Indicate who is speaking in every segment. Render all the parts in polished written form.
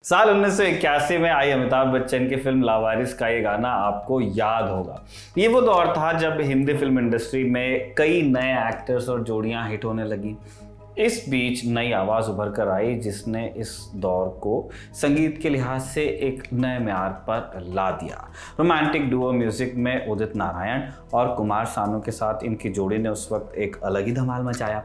Speaker 1: साल 1981 में आई अमिताभ बच्चन की फिल्म लावारिस का ये गाना आपको याद होगा। ये वो दौर था जब हिंदी फिल्म इंडस्ट्री में कई नए एक्टर्स और जोड़ियां हिट होने लगी। इस बीच नई आवाज़ उभर कर आई जिसने इस दौर को संगीत के लिहाज से एक नए म्यार पर ला दिया। रोमांटिक डुओ म्यूजिक में उदित नारायण और कुमार सानू के साथ इनकी जोड़ी ने उस वक्त एक अलग ही धमाल मचाया।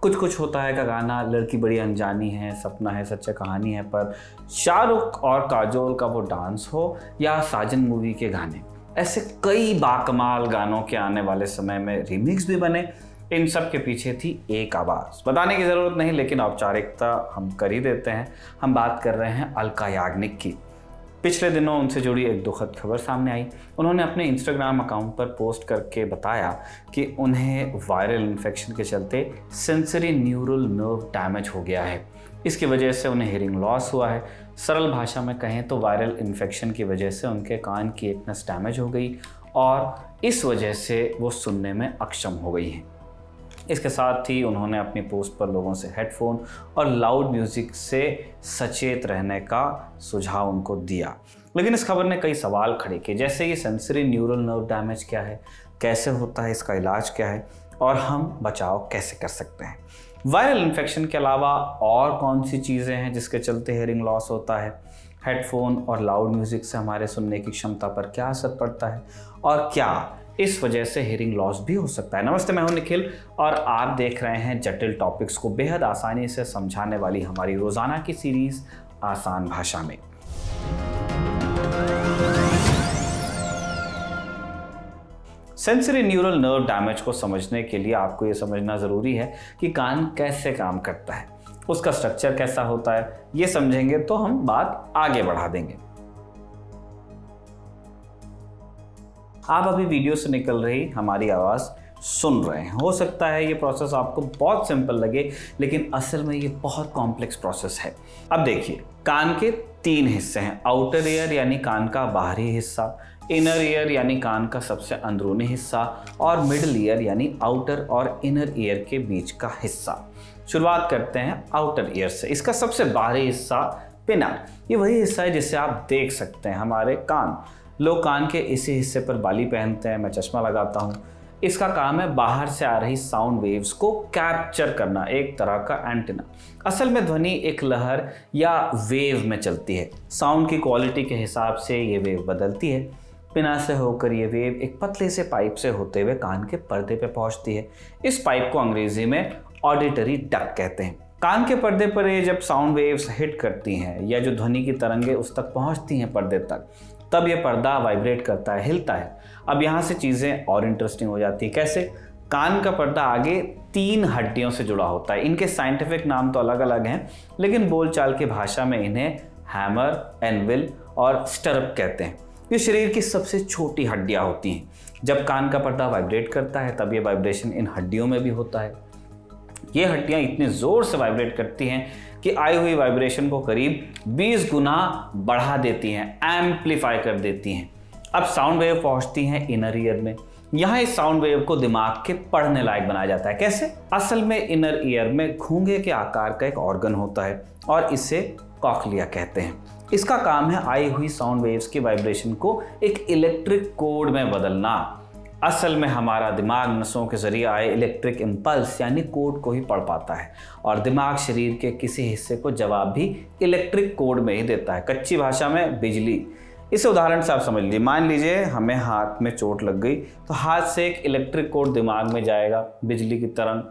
Speaker 1: कुछ कुछ होता है का गाना, लड़की बड़ी अनजानी है, सपना है सच्चा कहानी है पर शाहरुख और काजोल का वो डांस हो या साजन मूवी के गाने, ऐसे कई बाकमाल गानों के आने वाले समय में रीमिक्स भी बने। इन सब के पीछे थी एक आवाज़। बताने की ज़रूरत नहीं लेकिन औपचारिकता हम कर ही देते हैं। हम बात कर रहे हैं अलका याग्निक की। पिछले दिनों उनसे जुड़ी एक दुखद खबर सामने आई। उन्होंने अपने इंस्टाग्राम अकाउंट पर पोस्ट करके बताया कि उन्हें वायरल इन्फेक्शन के चलते सेंसरी न्यूरल नर्व डैमेज हो गया है। इसकी वजह से उन्हें हियरिंग लॉस हुआ है। सरल भाषा में कहें तो वायरल इन्फेक्शन की वजह से उनके कान की एक नस डैमेज हो गई और इस वजह से वो सुनने में अक्षम हो गई हैं। इसके साथ ही उन्होंने अपनी पोस्ट पर लोगों से हेडफोन और लाउड म्यूज़िक से सचेत रहने का सुझाव उनको दिया। लेकिन इस खबर ने कई सवाल खड़े किए, जैसे ये सेंसरी न्यूरल नर्व डैमेज क्या है, कैसे होता है, इसका इलाज क्या है और हम बचाव कैसे कर सकते हैं। वायरल इन्फेक्शन के अलावा और कौन सी चीज़ें हैं जिसके चलते हेयरिंग लॉस होता है, हेडफोन और लाउड म्यूज़िक से हमारे सुनने की क्षमता पर क्या असर पड़ता है और क्या इस वजह से हेयरिंग लॉस भी हो सकता है। नमस्ते, मैं हूं निखिल और आप देख रहे हैं जटिल टॉपिक्स को बेहद आसानी से समझाने वाली हमारी रोजाना की सीरीज आसान भाषा में। सेंसरी न्यूरल नर्व डैमेज को समझने के लिए आपको यह समझना जरूरी है कि कान कैसे काम करता है, उसका स्ट्रक्चर कैसा होता है। ये समझेंगे तो हम बात आगे बढ़ा देंगे। आप अभी वीडियो से निकल रही हमारी आवाज़ सुन रहे हैं। हो सकता है ये प्रोसेस आपको बहुत सिंपल लगे लेकिन असल में ये बहुत कॉम्प्लेक्स प्रोसेस है। अब देखिए, कान के 3 हिस्से हैं। आउटर ईयर यानी कान का बाहरी हिस्सा, इनर ईयर यानी कान का सबसे अंदरूनी हिस्सा और मिडल ईयर यानी आउटर और इनर ईयर के बीच का हिस्सा। शुरुआत करते हैं आउटर ईयर से। इसका सबसे बाहरी हिस्सा पिना, ये वही हिस्सा है जिससे आप देख सकते हैं हमारे कान। लोग कान के इसी हिस्से पर बाली पहनते हैं, मैं चश्मा लगाता हूँ। इसका काम है बाहर से आ रही साउंड वेव्स को कैप्चर करना, एक तरह का एंटीना। असल में ध्वनि एक लहर या वेव में चलती है। साउंड की क्वालिटी के हिसाब से ये वेव बदलती है। पिना से होकर ये वेव एक पतले से पाइप से होते हुए कान के पर्दे पे पहुंचती है। इस पाइप को अंग्रेजी में ऑडिटरी डक्ट कहते हैं। कान के पर्दे पर ये जब साउंड वेव्स हिट करती हैं या जो ध्वनि की तरंगे उस तक पहुंचती हैं पर्दे तक, तब ये पर्दा वाइब्रेट करता है, हिलता है। अब यहाँ से चीज़ें और इंटरेस्टिंग हो जाती है। कैसे? कान का पर्दा आगे 3 हड्डियों से जुड़ा होता है। इनके साइंटिफिक नाम तो अलग अलग हैं लेकिन बोलचाल की भाषा में इन्हें हैमर, एनविल और स्टरप कहते हैं। ये शरीर की सबसे छोटी हड्डियाँ होती हैं। जब कान का पर्दा वाइब्रेट करता है तब ये वाइब्रेशन इन हड्डियों में भी होता है। ये हड्डियाँ इतने ज़ोर से वाइब्रेट करती हैं कि आई हुई वाइब्रेशन को करीब 20 गुना बढ़ा देती हैं, एम्पलीफाई कर देती हैं। अब साउंड वेव पहुंचती हैं इनर ईयर में। यहाँ इस साउंड वेव को दिमाग के पढ़ने लायक बनाया जाता है। कैसे? असल में इनर ईयर में घोंघे के आकार का एक ऑर्गन होता है और इसे कॉक्लिया कहते हैं। इसका काम है आई हुई साउंड वेव्स की वाइब्रेशन को एक इलेक्ट्रिक कोड में बदलना। असल में हमारा दिमाग नसों के जरिए आए इलेक्ट्रिक इम्पल्स यानी कोड को ही पढ़ पाता है और दिमाग शरीर के किसी हिस्से को जवाब भी इलेक्ट्रिक कोड में ही देता है। कच्ची भाषा में बिजली। इस उदाहरण से आप समझ लीजिए, मान लीजिए हमें हाथ में चोट लग गई तो हाथ से एक इलेक्ट्रिक कोड दिमाग में जाएगा, बिजली की तरंग,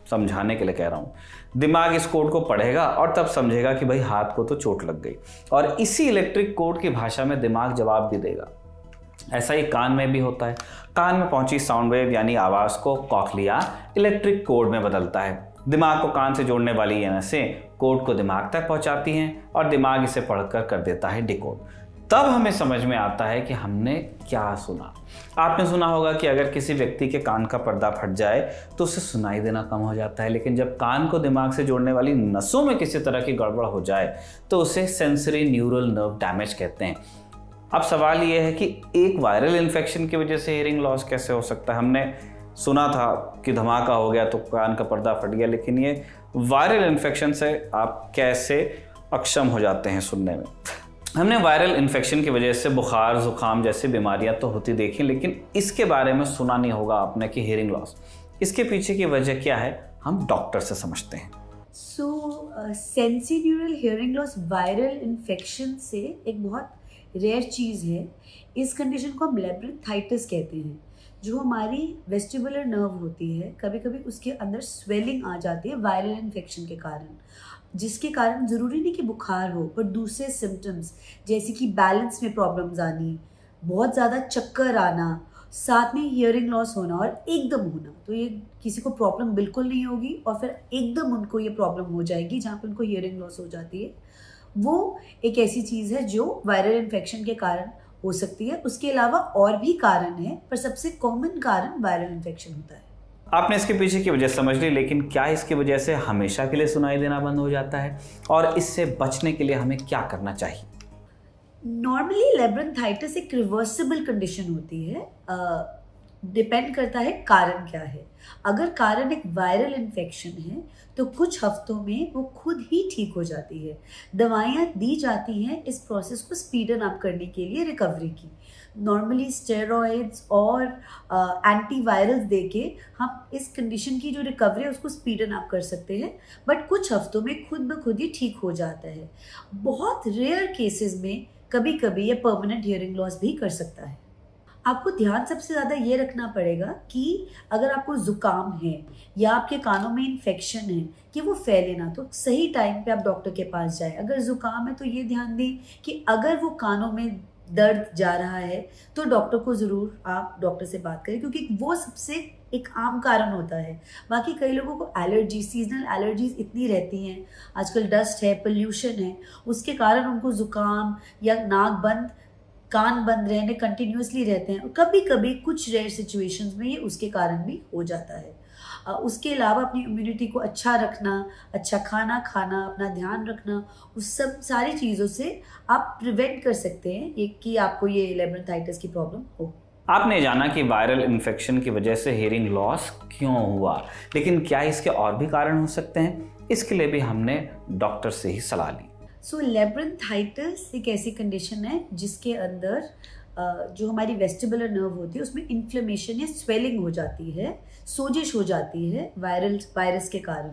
Speaker 1: समझाने के लिए कह रहा हूँ। दिमाग इस कोड को पढ़ेगा और तब समझेगा कि भाई हाथ को तो चोट लग गई और इसी इलेक्ट्रिक कोड की भाषा में दिमाग जवाब भी देगा। ऐसा ही कान में भी होता है। कान में पहुंची साउंड वेव यानी आवाज़ को कॉक्लिया इलेक्ट्रिक कोड में बदलता है। दिमाग को कान से जोड़ने वाली ये नसें कोड को दिमाग तक पहुंचाती हैं और दिमाग इसे पढ़कर कर देता है डिकोड। तब हमें समझ में आता है कि हमने क्या सुना। आपने सुना होगा कि अगर किसी व्यक्ति के कान का पर्दा फट जाए तो उसे सुनाई देना कम हो जाता है, लेकिन जब कान को दिमाग से जोड़ने वाली नसों में किसी तरह की गड़बड़ हो जाए तो उसे सेंसरी न्यूरल नर्व डैमेज कहते हैं। अब सवाल ये है कि एक वायरल इन्फेक्शन की वजह से हियरिंग लॉस कैसे हो सकता है। हमने सुना था कि धमाका हो गया तो कान का पर्दा फट गया, लेकिन ये वायरल इन्फेक्शन से आप कैसे अक्षम हो जाते हैं सुनने में। हमने वायरल इन्फेक्शन की वजह से बुखार, जुकाम जैसी बीमारियां तो होती देखी, लेकिन इसके बारे में सुना नहीं होगा आपने कि हियरिंग लॉस। इसके पीछे की वजह क्या है, हम डॉक्टर से समझते हैं।
Speaker 2: सेंसिन्यूरल हियरिंग लॉस वायरल इन्फेक्शन से एक बहुत रेयर चीज़ है। इस कंडीशन को हम लेब्रिंथाइटिस कहते हैं। जो हमारी वेस्टिबुलर नर्व होती है, कभी कभी उसके अंदर स्वेलिंग आ जाती है वायरल इन्फेक्शन के कारण, जिसके कारण ज़रूरी नहीं कि बुखार हो, पर दूसरे सिम्टम्स जैसे कि बैलेंस में प्रॉब्लम्स आनी, बहुत ज़्यादा चक्कर आना, साथ में हियरिंग लॉस होना और एकदम होना। तो ये किसी को प्रॉब्लम बिल्कुल नहीं होगी और फिर एकदम उनको ये प्रॉब्लम हो जाएगी जहाँ पे उनको हियरिंग लॉस हो जाती है। वो एक ऐसी चीज़ है जो वायरल इन्फेक्शन के कारण हो सकती है। उसके अलावा और भी कारण है, पर सबसे कॉमन कारण वायरल इन्फेक्शन होता है।
Speaker 1: आपने इसके पीछे की वजह समझ ली, लेकिन क्या इसकी वजह से हमेशा के लिए सुनाई देना बंद हो जाता है, और इससे बचने के लिए हमें क्या करना चाहिए?
Speaker 2: नॉर्मली लेब्रिंथाइटिस एक रिवर्सिबल कंडीशन होती है। डिपेंड करता है कारण क्या है। अगर कारण एक वायरल इन्फेक्शन है तो कुछ हफ्तों में वो खुद ही ठीक हो जाती है। दवाइयाँ दी जाती हैं इस प्रोसेस को स्पीडन अप करने के लिए रिकवरी की। नॉर्मली स्टेरॉइड्स और एंटीवायरल्स देके हम इस कंडीशन की जो रिकवरी है उसको स्पीडन अप कर सकते हैं, बट कुछ हफ्तों में खुद ब खुद ही ठीक हो जाता है। बहुत रेयर केसेस में कभी कभी ये परमानेंट हियरिंग लॉस भी कर सकता है। आपको ध्यान सबसे ज़्यादा ये रखना पड़ेगा कि अगर आपको ज़ुकाम है या आपके कानों में इन्फेक्शन है कि वो फैले ना, तो सही टाइम पे आप डॉक्टर के पास जाएं। अगर ज़ुकाम है तो ये ध्यान दें कि अगर वो कानों में दर्द जा रहा है तो डॉक्टर को ज़रूर आप डॉक्टर से बात करें, क्योंकि वो सबसे एक आम कारण होता है। बाकी कई लोगों को एलर्जी, सीजनल एलर्जीज इतनी रहती हैं, आजकल डस्ट है, पोल्यूशन है, उसके कारण उनको ज़ुकाम या नाक बंद, कान बंद रहने कंटिन्यूसली रहते हैं। और कभी कभी कुछ रेयर सिचुएशंस में ये उसके कारण भी हो जाता है। उसके अलावा अपनी इम्यूनिटी को अच्छा रखना, अच्छा खाना खाना, अपना ध्यान रखना, उस सब सारी चीज़ों से आप प्रिवेंट कर सकते हैं ये कि आपको ये लेब्रिंथाइटिस की प्रॉब्लम हो।
Speaker 1: आपने जाना कि वायरल इन्फेक्शन की वजह से हियरिंग लॉस क्यों हुआ, लेकिन क्या इसके और भी कारण हो सकते हैं? इसके लिए भी हमने डॉक्टर से ही सलाह ली।
Speaker 2: लेब्रिंथाइटिस एक ऐसी कंडीशन है जिसके अंदर जो हमारी वेस्टिबुलर नर्व होती है उसमें इन्फ्लेमेशन या स्वेलिंग हो जाती है, सोजिश हो जाती है वायरस के कारण।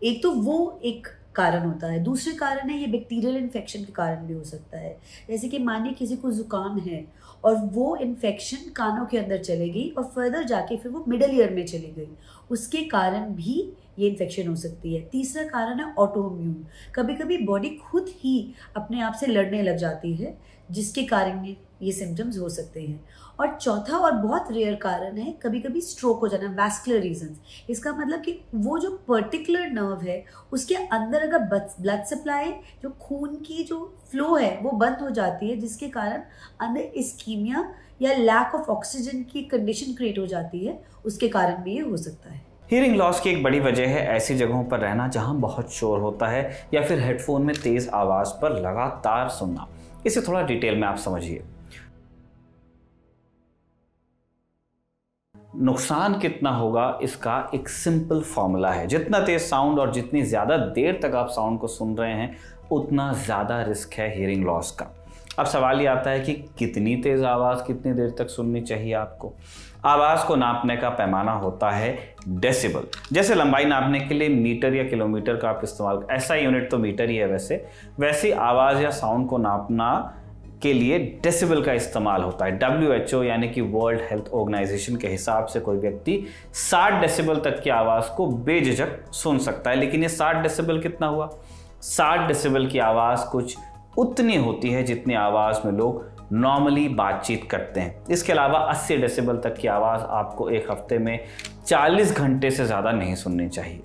Speaker 2: एक तो वो एक कारण होता है। दूसरे कारण है ये बैक्टीरियल इन्फेक्शन के कारण भी हो सकता है। जैसे कि मानिए किसी को ज़ुकाम है और वो इन्फेक्शन कानों के अंदर चले गई और फर्दर जाके फिर वो मिडल ईयर में चली गई, उसके कारण भी ये इन्फेक्शन हो सकती है। तीसरा कारण है ऑटोइम्यून। कभी कभी बॉडी खुद ही अपने आप से लड़ने लग जाती है, जिसके कारण ये सिम्टम्स हो सकते हैं। और चौथा और बहुत रेयर कारण है कभी कभी स्ट्रोक हो जाना, वैस्कुलर रीजंस। इसका मतलब कि वो जो पर्टिकुलर नर्व है उसके अंदर अगर ब्लड सप्लाई, जो खून की जो फ्लो है वो बंद हो जाती है, जिसके कारण अंदर इस्कीमिया या लैक ऑफ ऑक्सीजन की कंडीशन क्रिएट हो जाती है, उसके कारण भी ये हो सकता है।
Speaker 1: हियरिंग लॉस की एक बड़ी वजह है ऐसी जगहों पर रहना जहां बहुत शोर होता है, या फिर हेडफोन में तेज आवाज पर लगातार सुनना। इसे थोड़ा डिटेल में आप समझिए। नुकसान कितना होगा इसका एक सिंपल फॉर्मूला है। जितना तेज साउंड और जितनी ज़्यादा देर तक आप साउंड को सुन रहे हैं, उतना ज़्यादा रिस्क है हियरिंग लॉस का। अब सवाल ये आता है कि कितनी तेज़ आवाज़ कितनी देर तक सुननी चाहिए आपको। आवाज़ को नापने का पैमाना होता है डेसिबल। जैसे लंबाई नापने के लिए मीटर या किलोमीटर का आप इस्तेमाल, ऐसा यूनिट तो मीटर ही है वैसे आवाज़ या साउंड को नापना के लिए डेसिबल का इस्तेमाल होता है। WHO यानी कि वर्ल्ड हेल्थ ऑर्गेनाइजेशन के हिसाब से कोई व्यक्ति 60 डेसिबल तक की आवाज़ को बेझिझक सुन सकता है। लेकिन ये 60 डेसिबल कितना हुआ? 60 डेसिबल की आवाज़ कुछ उतनी होती है जितनी आवाज़ में लोग नॉर्मली बातचीत करते हैं। इसके अलावा 80 डेसिबल तक की आवाज़ आपको एक हफ्ते में 40 घंटे से ज़्यादा नहीं सुननी चाहिए।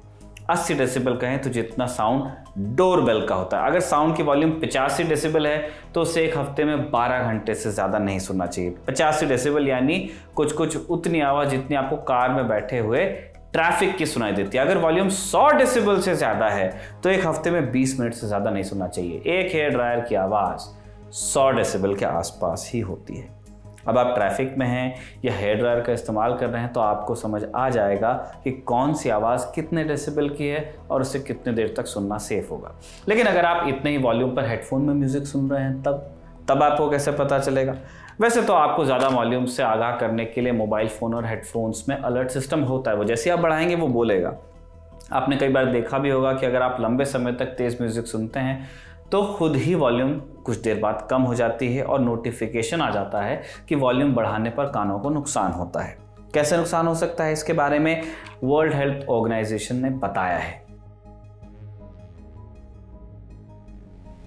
Speaker 1: 80 डेसिबल कहें तो जितना साउंड डोरबेल का होता है। अगर साउंड की वॉल्यूम 85 डेसिबल है तो उसे एक हफ्ते में 12 घंटे से ज़्यादा नहीं सुनना चाहिए। 85 डेसिबल यानी कुछ उतनी आवाज़ जितनी आपको कार में बैठे हुए ट्रैफिक की सुनाई देती है। अगर वॉल्यूम 100 डेसिबल से ज़्यादा है तो एक हफ्ते में 20 मिनट से ज़्यादा नहीं सुनना चाहिए। एक हेयर ड्रायर की आवाज़ 100 डेसिबल के आसपास ही होती है। अब आप ट्रैफिक में हैं या हेयर ड्रायर का इस्तेमाल कर रहे हैं तो आपको समझ आ जाएगा कि कौन सी आवाज़ कितने डेसिबल की है और उसे कितने देर तक सुनना सेफ होगा। लेकिन अगर आप इतने ही वॉल्यूम पर हेडफोन में म्यूज़िक सुन रहे हैं तब आपको कैसे पता चलेगा? वैसे तो आपको ज़्यादा वॉल्यूम से आगाह करने के लिए मोबाइल फ़ोन और हेडफोन्स में अलर्ट सिस्टम होता है, वो जैसे आप बढ़ाएंगे वो बोलेगा। आपने कई बार देखा भी होगा कि अगर आप लंबे समय तक तेज़ म्यूज़िक सुनते हैं तो खुद ही वॉल्यूम कुछ देर बाद कम हो जाती है और नोटिफिकेशन आ जाता है कि वॉल्यूम बढ़ाने पर कानों को नुकसान होता है। कैसे नुकसान हो सकता है, इसके बारे में वर्ल्ड हेल्थ ऑर्गेनाइजेशन ने बताया है।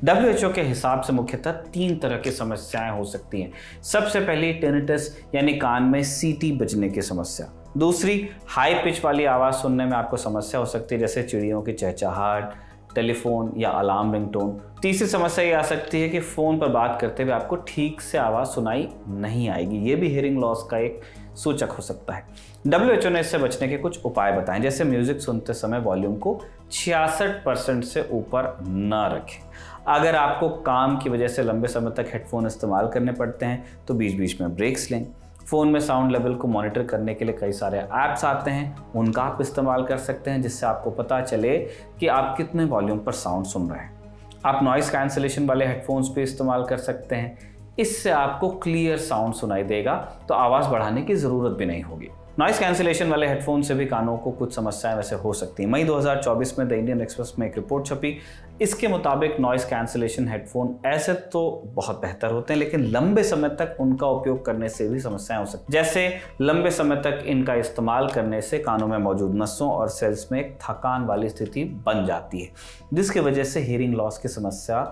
Speaker 1: WHO के हिसाब से मुख्यतः 3 तरह की समस्याएं हो सकती हैं। सबसे पहली टिनिटस यानी कान में सीटी बजने की समस्या। दूसरी हाई पिच वाली आवाज़ सुनने में आपको समस्या हो सकती है, जैसे चिड़ियों की चहचहाट, टेलीफोन या अलार्म रिंगटोन। तीसरी समस्या ये आ सकती है कि फ़ोन पर बात करते हुए आपको ठीक से आवाज़ सुनाई नहीं आएगी। ये भी हियरिंग लॉस का एक सूचक हो सकता है। WHO ने इससे बचने के कुछ उपाय बताएं, जैसे म्यूज़िक सुनते समय वॉल्यूम को 66% से ऊपर न रखें। अगर आपको काम की वजह से लंबे समय तक हेडफोन इस्तेमाल करने पड़ते हैं तो बीच बीच में ब्रेक्स लें। फ़ोन में साउंड लेवल को मॉनिटर करने के लिए कई सारे ऐप्स आते हैं, उनका आप इस्तेमाल कर सकते हैं, जिससे आपको पता चले कि आप कितने वॉल्यूम पर साउंड सुन रहे हैं। आप नॉइज़ कैंसिलेशन वाले हेडफोन्स भी इस्तेमाल कर सकते हैं, इससे आपको क्लियर साउंड सुनाई देगा तो आवाज़ बढ़ाने की ज़रूरत भी नहीं होगी। नॉइज़ कैंसिलेशन वाले हेडफोन से भी कानों को कुछ समस्याएं वैसे हो सकती हैं। मई 2024 में द इंडियन एक्सप्रेस में एक रिपोर्ट छपी। इसके मुताबिक नॉइज़ कैंसिलेशन हेडफोन ऐसे तो बहुत बेहतर होते हैं, लेकिन लंबे समय तक उनका उपयोग करने से भी समस्याएं हो सकती हैं। जैसे लंबे समय तक इनका इस्तेमाल करने से कानों में मौजूद नसों और सेल्स में एक थकान वाली स्थिति बन जाती है, जिसकी वजह से हियरिंग लॉस की समस्या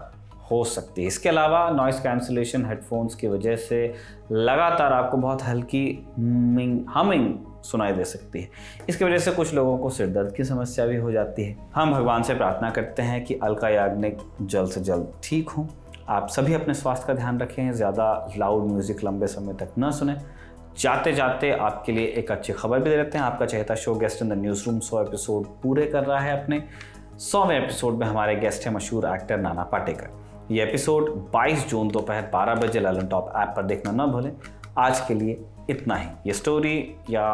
Speaker 1: हो सकती है। इसके अलावा नॉइज़ कैंसिलेशन हेडफोन्स की वजह से लगातार आपको बहुत हल्की हमिंग सुनाई दे सकती है। इसकी वजह से कुछ लोगों को सिर दर्द की समस्या भी हो जाती है। हम भगवान से प्रार्थना करते हैं कि अलका याग्निक जल्द से जल्द ठीक हों। आप सभी अपने स्वास्थ्य का ध्यान रखें, ज़्यादा लाउड म्यूज़िक लंबे समय तक न सुने। जाते जाते आपके लिए एक अच्छी खबर भी दे देते हैं। आपका चहेता show guest in the news room 100 episode पूरे कर रहा है। अपने 100वें एपिसोड में हमारे गेस्ट हैं मशहूर एक्टर नाना पाटेकर। ये एपिसोड 22 जून दोपहर 12 बजे ललन टॉप ऐप पर देखना न भूलें। आज के लिए इतना ही। ये स्टोरी या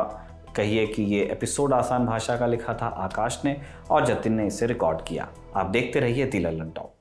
Speaker 1: कहिए कि ये एपिसोड आसान भाषा का लिखा था आकाश ने और जतिन ने इसे रिकॉर्ड किया। आप देखते रहिए दी ललन टॉप।